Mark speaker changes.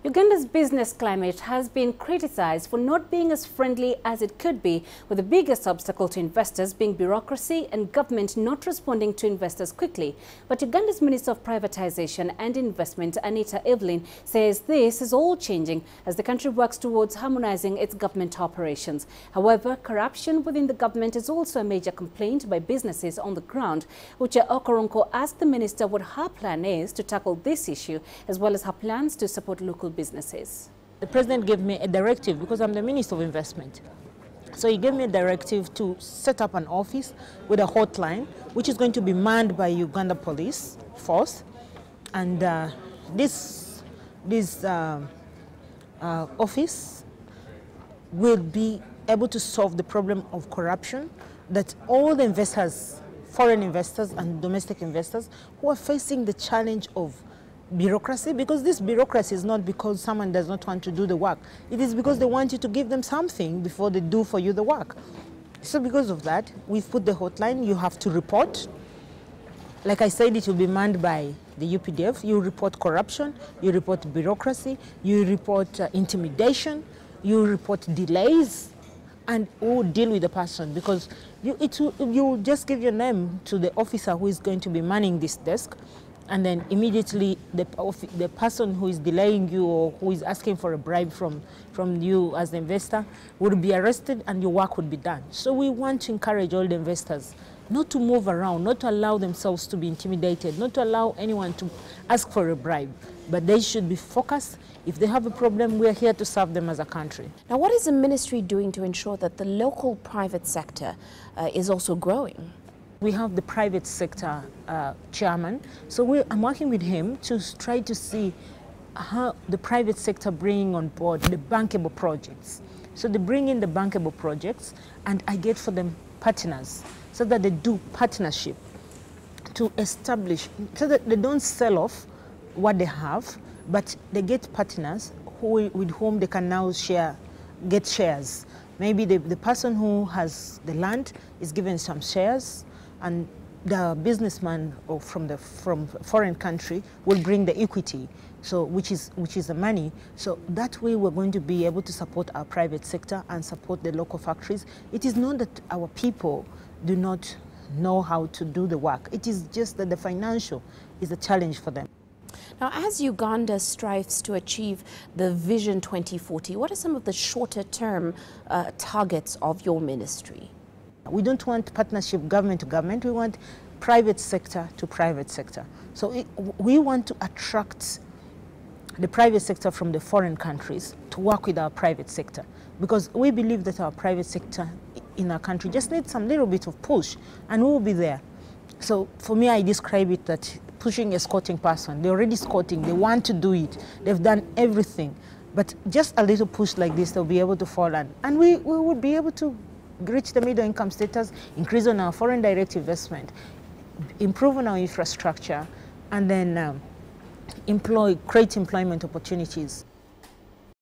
Speaker 1: Uganda's business climate has been criticized for not being as friendly as it could be, with the biggest obstacle to investors being bureaucracy and government not responding to investors quickly. But Uganda's Minister of Privatisation and Investment, Anita Evelyn, says this is all changing as the country works towards harmonising its government operations. However, corruption within the government is also a major complaint by businesses on the ground. Uche Okoronko asked the minister what her plan is to tackle this issue, as well as her plans to support local businesses.
Speaker 2: The president gave me a directive because I'm the Minister of Investment. So he gave me a directive to set up an office with a hotline, which is going to be manned by Uganda Police Force. And this office will be able to solve the problem of corruption that all the investors, foreign investors and domestic investors, who are facing the challenge of bureaucracy, because this bureaucracy is not because someone does not want to do the work. It is because they want you to give them something before they do for you the work. So because of that, we've put the hotline. You have to report. Like I said, it will be manned by the UPDF. You report corruption, you report bureaucracy, you report intimidation, you report delays, and we'll deal with the person, because you just give your name to the officer who is going to be manning this desk, and then immediately the person who is delaying you or who is asking for a bribe from you as the investor would be arrested and your work would be done. So we want to encourage all the investors not to move around, not to allow themselves to be intimidated, not to allow anyone to ask for a bribe, but they should be focused. If they have a problem, we are here to serve them as a country.
Speaker 3: Now, what is the ministry doing to ensure that the local private sector is also growing?
Speaker 2: We have the private sector chairman, so I'm working with him to try to see how the private sector bringing on board the bankable projects. So they bring in the bankable projects, and I get for them partners, so that they do partnership to establish, so that they don't sell off what they have, but they get partners with whom they can now get shares. Maybe the person who has the land is given some shares, and the businessman from foreign country will bring the equity, so which is the money. So that way we're going to be able to support our private sector and support the local factories. It is not that our people do not know how to do the work. It is just that the financial is a challenge for them.
Speaker 3: Now, as Uganda strives to achieve the Vision 2040, what are some of the shorter term targets of your ministry?
Speaker 2: We don't want partnership government to government, we want private sector to private sector. So we want to attract the private sector from the foreign countries to work with our private sector, because we believe that our private sector in our country just needs some little bit of push, and we will be there. So for me, I describe it that pushing a squatting person. They're already squatting, they want to do it, they've done everything, but just a little push like this, they'll be able to fall on. And we would be able to reach the middle income status, increase on our foreign direct investment, improve on our infrastructure, and then create employment opportunities.